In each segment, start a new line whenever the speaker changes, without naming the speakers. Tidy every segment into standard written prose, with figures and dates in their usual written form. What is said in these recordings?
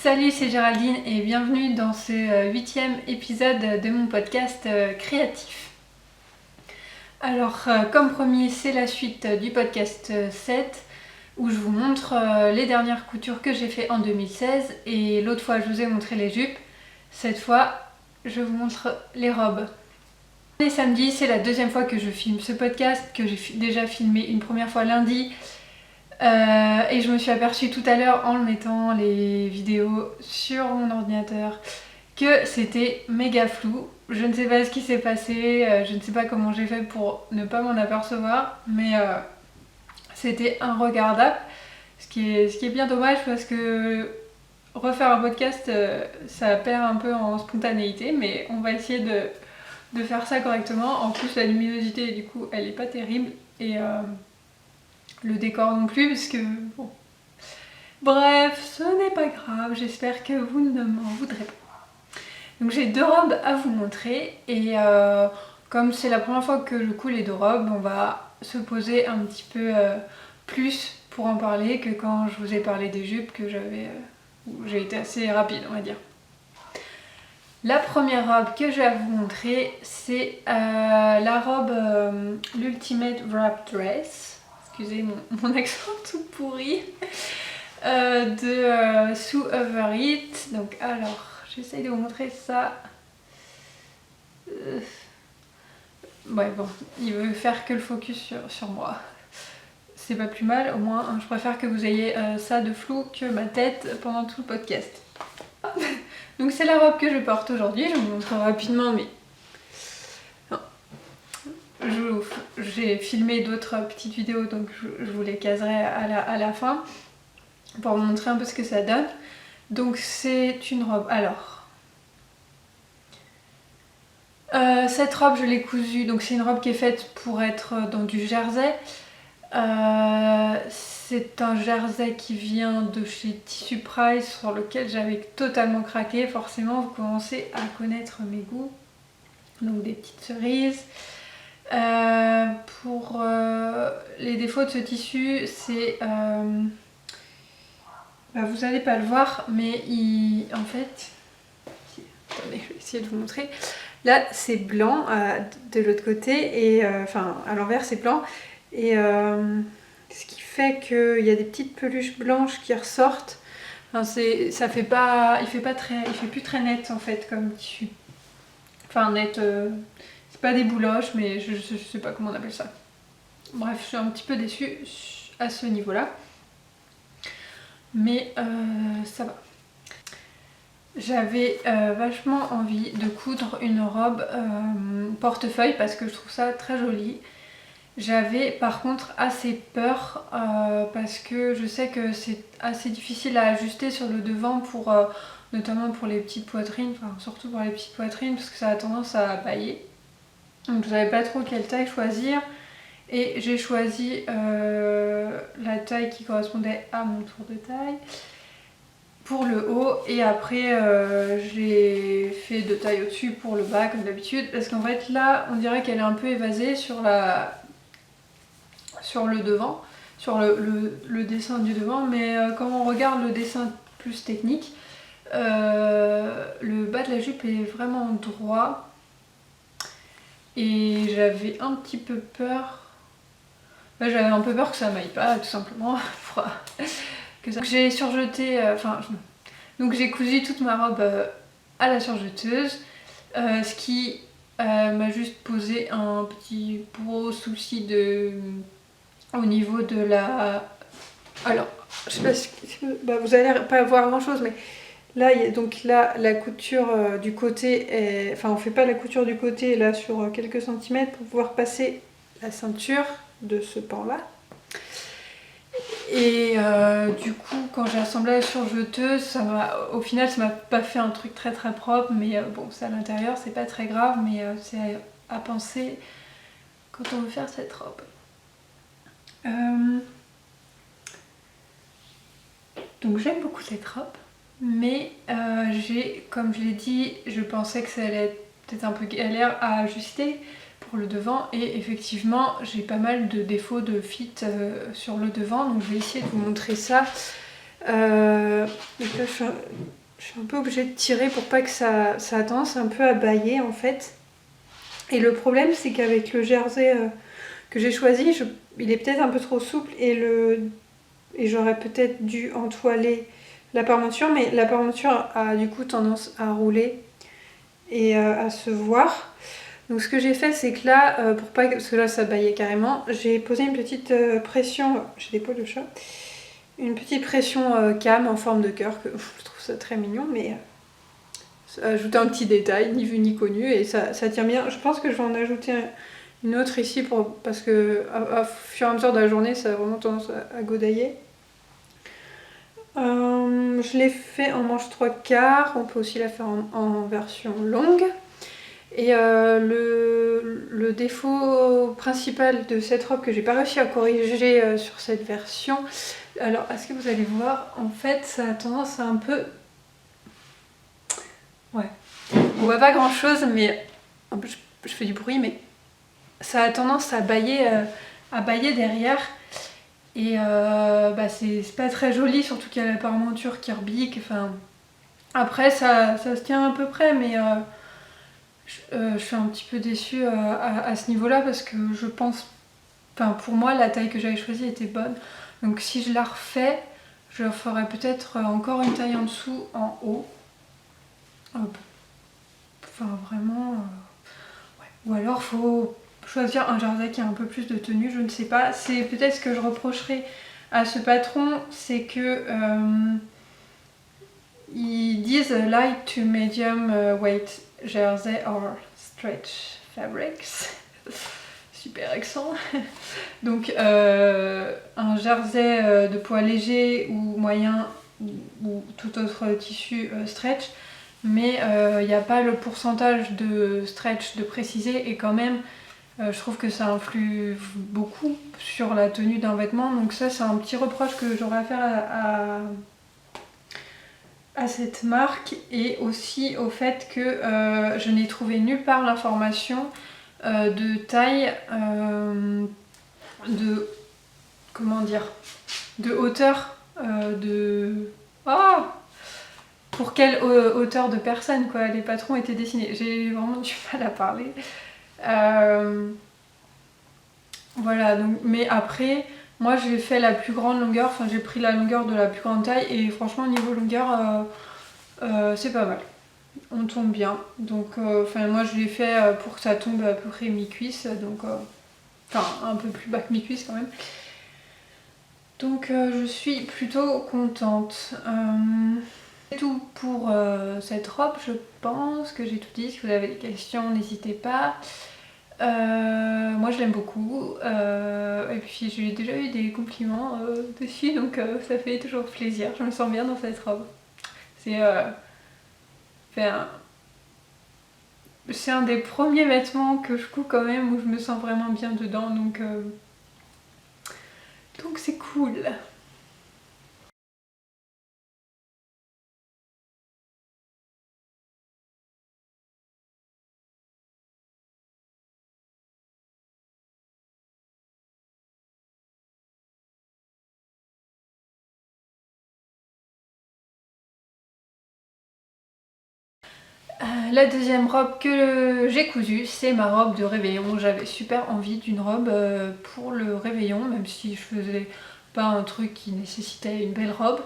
Salut, c'est Géraldine et bienvenue dans ce 8e épisode de mon podcast créatif. Alors, comme promis, c'est la suite du podcast 7 où je vous montre les dernières coutures que j'ai fait en 2016 et l'autre fois je vous ai montré les jupes. Cette fois, je vous montre les robes. Et samedi, c'est la deuxième fois que je filme ce podcast, que j'ai déjà filmé une première fois lundi. Et je me suis aperçue tout à l'heure en mettant les vidéos sur mon ordinateur que c'était méga flou. Je ne sais pas ce qui s'est passé, je ne sais pas comment j'ai fait pour ne pas m'en apercevoir, mais c'était regardable, ce qui est bien dommage parce que refaire un podcast, ça perd un peu en spontanéité, mais on va essayer de faire ça correctement. En plus, la luminosité, du coup, elle est pas terrible et le décor non plus, parce que bon. Bref, ce n'est pas grave, j'espère que vous ne m'en voudrez pas. Donc j'ai deux robes à vous montrer et comme c'est la première fois que je coule les deux robes, on va se poser un petit peu plus pour en parler que quand je vous ai parlé des jupes que j'ai été assez rapide, on va dire. La première robe que je vais vous montrer, c'est la robe l'Ultimate Wrap Dress. Excusez mon accent tout pourri. De Sue Overeat. Donc alors, j'essaye de vous montrer ça. Ouais bon, il veut faire que le focus sur moi. C'est pas plus mal, au moins hein, je préfère que vous ayez ça de flou que ma tête pendant tout le podcast. Donc c'est la robe que je porte aujourd'hui, je vous montre rapidement mais... J'ai filmé d'autres petites vidéos donc je vous les caserai à la fin pour vous montrer un peu ce que ça donne. Donc c'est une robe, alors cette robe je l'ai cousue, donc c'est une robe qui est faite pour être dans du jersey. C'est un jersey qui vient de chez Tissu Price sur lequel j'avais totalement craqué. Forcément vous commencez à connaître mes goûts. Donc des petites cerises. Pour les défauts de ce tissu, c'est... vous n'allez pas le voir, mais en fait... Attendez, je vais essayer de vous montrer. Là, c'est blanc de l'autre côté, et enfin, à l'envers, c'est blanc. Et ce qui fait qu'il y a des petites peluches blanches qui ressortent. Enfin, ça fait pas... Il fait plus très net, en fait, comme tissu. Enfin, net... c'est pas des bouloches, mais je sais pas comment on appelle ça. Bref, je suis un petit peu déçue à ce niveau-là. Mais ça va. J'avais vachement envie de coudre une robe portefeuille parce que je trouve ça très joli. J'avais par contre assez peur parce que je sais que c'est assez difficile à ajuster sur le devant pour notamment pour les petites poitrines, enfin surtout pour les petites poitrines parce que ça a tendance à bailler. Donc je savais pas trop quelle taille choisir et j'ai choisi la taille qui correspondait à mon tour de taille pour le haut et après j'ai fait de taille au-dessus pour le bas comme d'habitude parce qu'en fait là on dirait qu'elle est un peu évasée sur le devant, sur le dessin du devant, mais quand on regarde le dessin plus technique, le bas de la jupe est vraiment droit et j'avais un petit peu peur. J'avais un peu peur que ça m'aille pas tout simplement. Donc j'ai surjeté, donc j'ai cousu toute ma robe à la surjeteuse, ce qui m'a juste posé un petit gros souci au niveau de la... Alors, je sais pas si... vous allez pas voir grand chose, mais là, donc là, la couture du côté est... Enfin, on fait pas la couture du côté là sur quelques centimètres pour pouvoir passer la ceinture de ce pan-là. Et du coup, quand j'ai assemblé la surjeteuse, au final, ça m'a pas fait un truc très très propre, mais bon, c'est à l'intérieur, c'est pas très grave, mais c'est à penser quand on veut faire cette robe. Donc j'aime beaucoup cette robe, mais comme je l'ai dit, je pensais que ça allait être peut-être un peu galère à ajuster pour le devant et effectivement j'ai pas mal de défauts de fit sur le devant, donc je vais essayer de vous montrer ça. Donc là, je suis un peu obligée de tirer pour pas que ça a tendance un peu à bâiller en fait. Et le problème, c'est qu'avec le jersey que j'ai choisi, il est peut-être un peu trop souple et j'aurais peut-être dû entoiler la parmenture, mais la parmenture a du coup tendance à rouler et à se voir. Donc ce que j'ai fait, c'est que là, pour pas parce que là ça bâillait carrément, j'ai posé une petite pression, j'ai des poils de chat, une petite pression cam en forme de cœur, que je trouve ça très mignon, mais ça a ajouté un petit détail, ni vu ni connu, et ça tient bien. Je pense que je vais en ajouter une autre ici, parce que à fur et à mesure de la journée, ça a vraiment tendance à godailler. Je l'ai fait en manche 3/4, on peut aussi la faire en version longue. Et le défaut principal de cette robe que j'ai pas réussi à corriger sur cette version, alors est-ce que vous allez voir, en fait ça a tendance à un peu... Ouais, on voit pas grand chose, mais je fais du bruit, mais ça a tendance à bâiller derrière. Et c'est pas très joli, surtout qu'il y a la parmenture qui rebique. Enfin, après ça se tient à peu près, mais je suis un petit peu déçue à ce niveau-là parce que je pense, enfin pour moi la taille que j'avais choisie était bonne. Donc si je la refais, je ferai peut-être encore une taille en dessous, en haut. Enfin vraiment, ouais. Ou alors faut choisir un jersey qui a un peu plus de tenue, je ne sais pas. C'est peut-être ce que je reprocherai à ce patron, c'est que ils disent light to medium weight jersey or stretch fabrics. Super accent. Donc un jersey de poids léger ou moyen ou tout autre tissu stretch, mais il n'y a pas le pourcentage de stretch de précisé, et quand même je trouve que ça influe beaucoup sur la tenue d'un vêtement. Donc ça, c'est un petit reproche que j'aurais à faire à cette marque, et aussi au fait que je n'ai trouvé nulle part l'information de taille, de comment dire, de hauteur pour quelle hauteur de personne quoi les patrons étaient dessinés. J'ai vraiment du mal à parler. Voilà, donc, mais après moi j'ai fait la plus grande longueur, enfin j'ai pris la longueur de la plus grande taille, et franchement niveau longueur c'est pas mal, on tombe bien. Donc moi je l'ai fait pour que ça tombe à peu près mi-cuisse, donc un peu plus bas que mi-cuisse quand même. Donc je suis plutôt contente. C'est tout pour cette robe, je pense que j'ai tout dit. Si vous avez des questions, n'hésitez pas. Moi je l'aime beaucoup, et puis j'ai déjà eu des compliments dessus, donc ça fait toujours plaisir. Je me sens bien dans cette robe. C'est un des premiers vêtements que je couds quand même où je me sens vraiment bien dedans, donc c'est cool. La deuxième robe que j'ai cousue, c'est ma robe de réveillon. J'avais super envie d'une robe pour le réveillon, même si je faisais pas un truc qui nécessitait une belle robe.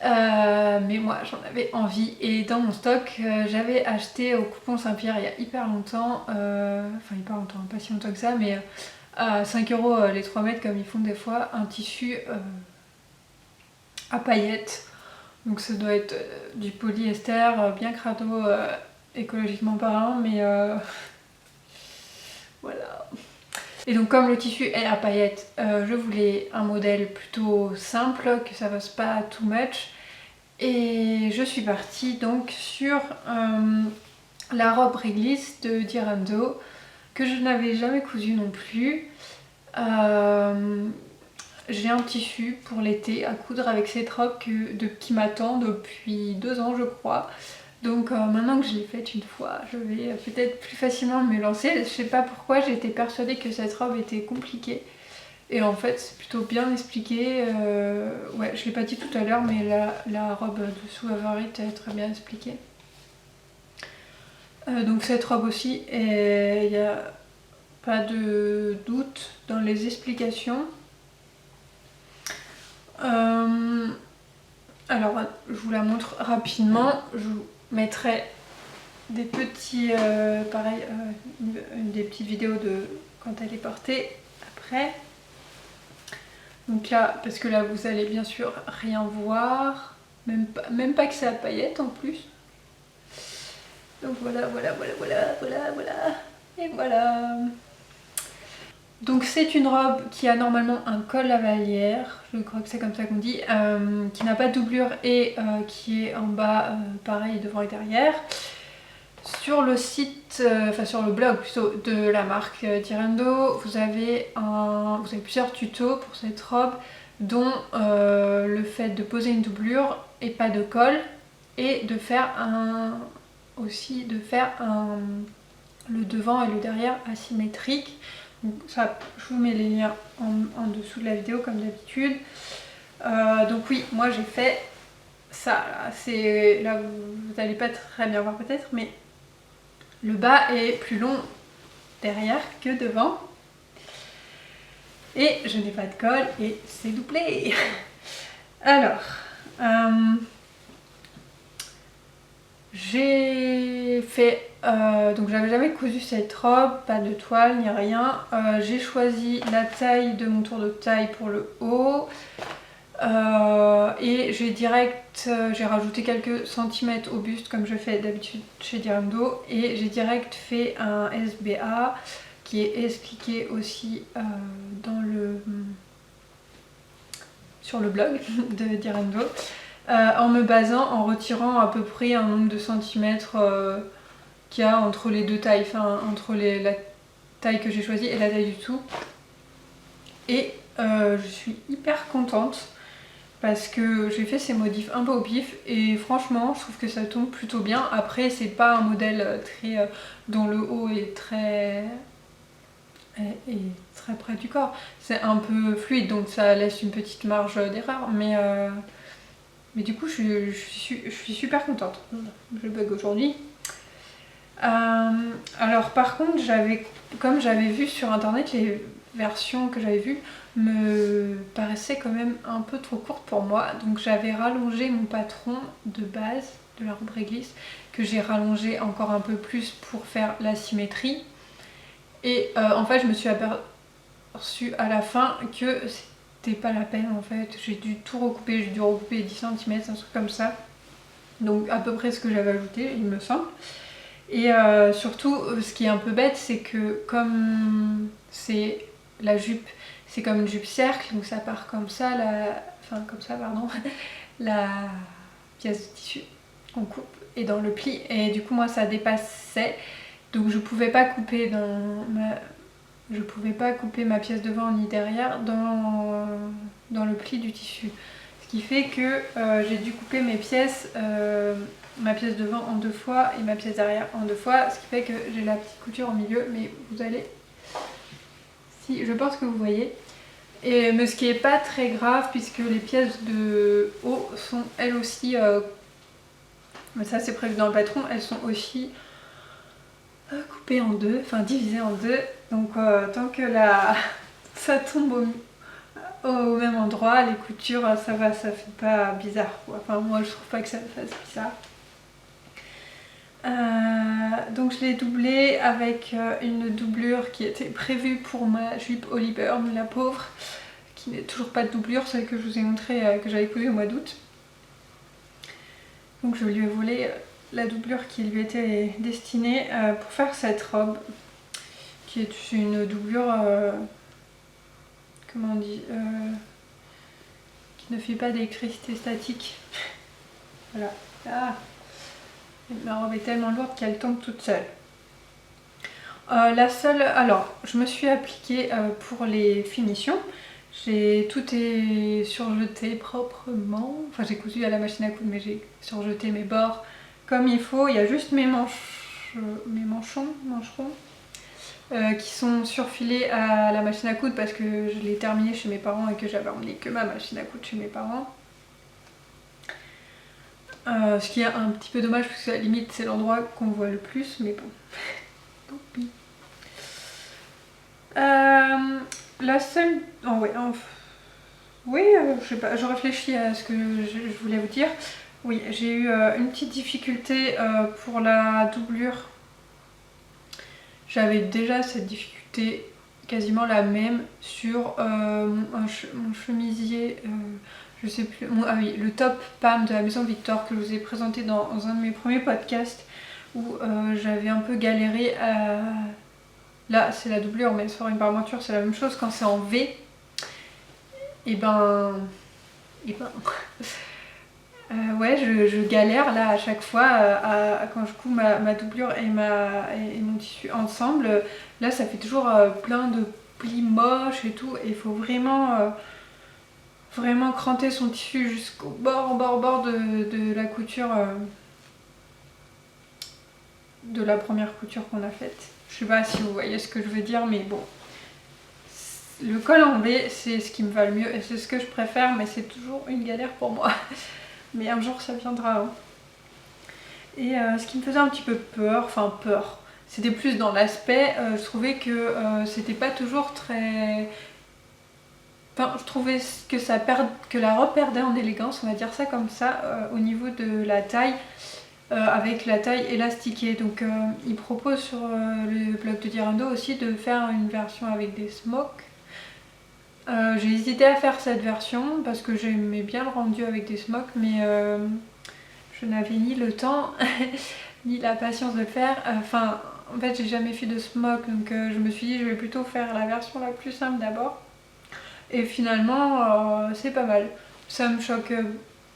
Mais moi j'en avais envie, et dans mon stock j'avais acheté au Coupon Saint-Pierre il y a hyper longtemps, pas si longtemps que ça, mais à 5 € les 3 mètres comme ils font des fois, un tissu à paillettes. Donc ça doit être du polyester bien crado, écologiquement parlant, mais voilà. Et donc comme le tissu est à paillettes, je voulais un modèle plutôt simple, que ça fasse pas too much. Et je suis partie donc sur la robe réglisse de Dirando, que je n'avais jamais cousue non plus. J'ai un tissu pour l'été à coudre avec cette robe qui m'attend depuis 2 ans je crois. Donc maintenant que je l'ai faite une fois, je vais peut-être plus facilement me lancer. Je sais pas pourquoi, j'étais persuadée que cette robe était compliquée. Et en fait c'est plutôt bien expliqué. Ouais, je l'ai pas dit tout à l'heure, mais la robe dessous Favorite est très bien expliquée. Donc cette robe aussi, il n'y a pas de doute dans les explications. Alors je vous la montre rapidement. Je vous mettrai des petits, pareil, des petites vidéos de quand elle est portée après. Donc là, parce que là vous allez bien sûr rien voir, même pas que c'est à paillettes en plus. Donc voilà. Et voilà. Donc c'est une robe qui a normalement un col lavalière, je crois que c'est comme ça qu'on dit, qui n'a pas de doublure et qui est en bas, pareil, devant et derrière. Sur le site, enfin sur le blog plutôt de la marque Direndo, vous avez plusieurs tutos pour cette robe, dont le fait de poser une doublure et pas de col, et de faire le devant et le derrière asymétrique. Donc ça, je vous mets les liens en dessous de la vidéo comme d'habitude. Donc oui, moi j'ai fait ça. Là vous n'allez pas très bien voir peut-être, mais le bas est plus long derrière que devant. Et je n'ai pas de col et c'est doublé. Alors, j'ai fait, donc j'avais jamais cousu cette robe, pas de toile ni rien. J'ai choisi la taille de mon tour de taille pour le haut. Et j'ai rajouté quelques centimètres au buste comme je fais d'habitude chez Direndo. Et j'ai direct fait un SBA qui est expliqué aussi sur le blog de Direndo. En me basant, en retirant à peu près un nombre de centimètres qu'il y a entre les deux tailles, enfin entre la taille que j'ai choisie et la taille du tout. Et je suis hyper contente parce que j'ai fait ces modifs un peu au pif et franchement je trouve que ça tombe plutôt bien. Après c'est pas un modèle dont le haut est très près du corps, c'est un peu fluide donc ça laisse une petite marge d'erreur, mais du coup je suis super contente. Je bug aujourd'hui. Alors par contre comme j'avais vu sur internet, les versions que j'avais vues me paraissaient quand même un peu trop courtes pour moi, donc j'avais rallongé mon patron de base de la robe réglisse, que j'ai rallongé encore un peu plus pour faire la symétrie. Et en fait je me suis aperçue à la fin que c'était pas la peine en fait. J'ai dû tout recouper, j'ai dû recouper 10 cm, un truc comme ça. Donc à peu près ce que j'avais ajouté, il me semble. Et surtout, ce qui est un peu bête, c'est que comme c'est la jupe, c'est comme une jupe cercle, donc ça part comme ça, la pièce de tissu qu'on coupe est dans le pli, et du coup moi ça dépassait, donc je pouvais pas couper ma pièce devant ni derrière dans le pli du tissu. Ce qui fait que j'ai dû couper ma pièce devant en 2 fois et ma pièce derrière en 2 fois, ce qui fait que j'ai la petite couture au milieu, mais je pense que vous voyez. Mais ce qui est pas très grave puisque les pièces de haut sont elles aussi, mais ça c'est prévu dans le patron, elles sont aussi coupées en 2, enfin divisées en 2, donc tant que ça tombe au même endroit, les coutures ça va, ça fait pas bizarre quoi. Enfin moi je trouve pas que ça fasse bizarre. Donc je l'ai doublé avec une doublure qui était prévue pour ma jupe Holly Burn, la pauvre, qui n'est toujours pas de doublure, celle que je vous ai montré que j'avais cousue au mois d'août. Donc je lui ai volé la doublure qui lui était destinée pour faire cette robe, qui est une doublure, comment on dit, qui ne fait pas d'électricité statique. Voilà. Ah. Ma robe est tellement lourde qu'elle tombe toute seule. Alors, je me suis appliquée pour les finitions. Tout est surjeté proprement. Enfin, j'ai cousu à la machine à coudre, mais j'ai surjeté mes bords comme il faut. Il y a juste mes mancherons qui sont surfilés à la machine à coudre parce que je l'ai terminé chez mes parents et que j'avais emmené que ma machine à coudre chez mes parents. Ce qui est un petit peu dommage parce que à la limite c'est l'endroit qu'on voit le plus, mais bon. La seule... Oh, ouais, oui, je sais pas, je réfléchis à ce que je voulais vous dire. Oui, j'ai eu une petite difficulté pour la doublure. J'avais déjà cette difficulté, quasiment la même, sur mon chemisier, je sais plus, ah oui, le top Pam de la Maison Victor que je vous ai présenté dans un de mes premiers podcasts où j'avais un peu galéré à... Là c'est la doublure mais sur une parmenture c'est la même chose, quand c'est en V, et ben... ouais, je galère là à chaque fois quand je couds ma doublure et mon tissu ensemble. Là ça fait toujours plein de plis moches et tout, et il faut vraiment cranter son tissu jusqu'au bord de la couture, de la première couture qu'on a faite. Je sais pas si vous voyez ce que je veux dire, mais bon. Le col en V c'est ce qui me va le mieux et c'est ce que je préfère, mais c'est toujours une galère pour moi. Mais un jour ça viendra. Hein. Et ce qui me faisait un petit peu peur, c'était plus dans l'aspect, je trouvais que c'était pas toujours très... Enfin, je trouvais que la robe perdait en élégance, on va dire ça comme ça, au niveau de la taille, avec la taille élastiquée. Donc il propose sur le blog de Dirando aussi de faire une version avec des smocks. J'ai hésité à faire cette version parce que j'aimais bien le rendu avec des smocks, mais je n'avais ni le temps ni la patience de le faire. En fait j'ai jamais fait de smock, donc je me suis dit je vais plutôt faire la version la plus simple d'abord. Et finalement c'est pas mal, ça me choque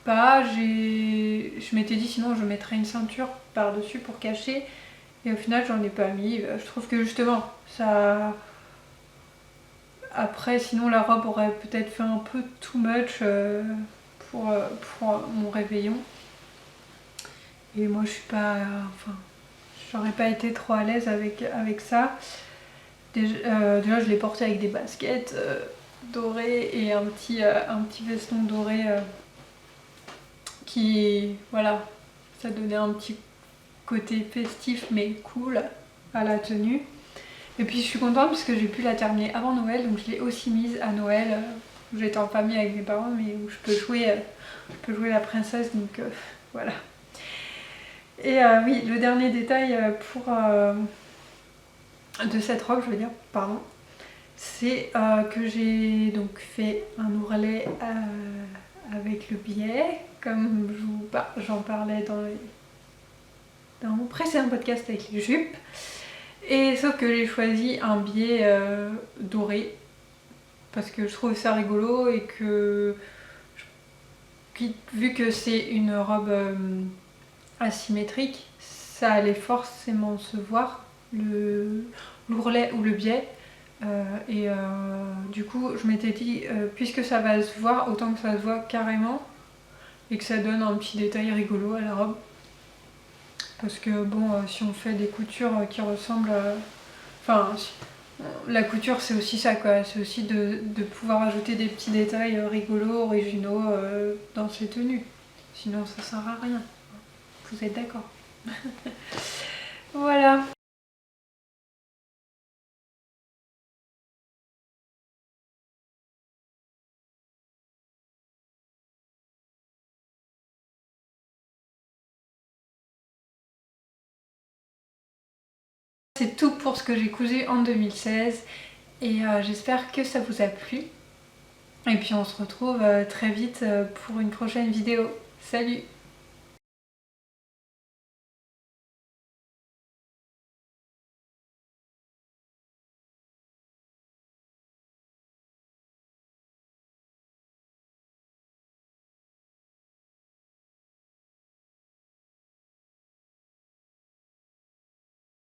pas. Je m'étais dit sinon je mettrais une ceinture par dessus pour cacher, et au final j'en ai pas mis. Je trouve que justement ça... Après sinon la robe aurait peut-être fait un peu too much pour mon réveillon. Et moi je suis pas... j'aurais pas été trop à l'aise avec ça. Déjà je l'ai porté avec des baskets dorées et un petit veston doré qui... Voilà, ça donnait un petit côté festif mais cool à la tenue. Et puis je suis contente parce que j'ai pu la terminer avant Noël, donc je l'ai aussi mise à Noël, où j'étais en famille avec mes parents, mais où je peux jouer la princesse, donc voilà. Et oui, le dernier détail de cette robe, je veux dire, pardon, c'est que j'ai donc fait un ourlet avec le biais, comme j'en parlais dans mon précédent podcast avec les jupes. Et sauf que j'ai choisi un biais doré parce que je trouve ça rigolo et que vu que c'est une robe asymétrique, ça allait forcément se voir, l'ourlet ou le biais. Du coup je m'étais dit puisque ça va se voir, autant que ça se voit carrément et que ça donne un petit détail rigolo à la robe. Parce que bon, si on fait des coutures qui ressemblent... la couture c'est aussi ça quoi, c'est aussi de pouvoir ajouter des petits détails rigolos, originaux dans ses tenues. Sinon ça sert à rien. Vous êtes d'accord? Voilà. C'est tout pour ce que j'ai cousu en 2016 et j'espère que ça vous a plu. Et puis on se retrouve très vite pour une prochaine vidéo. Salut!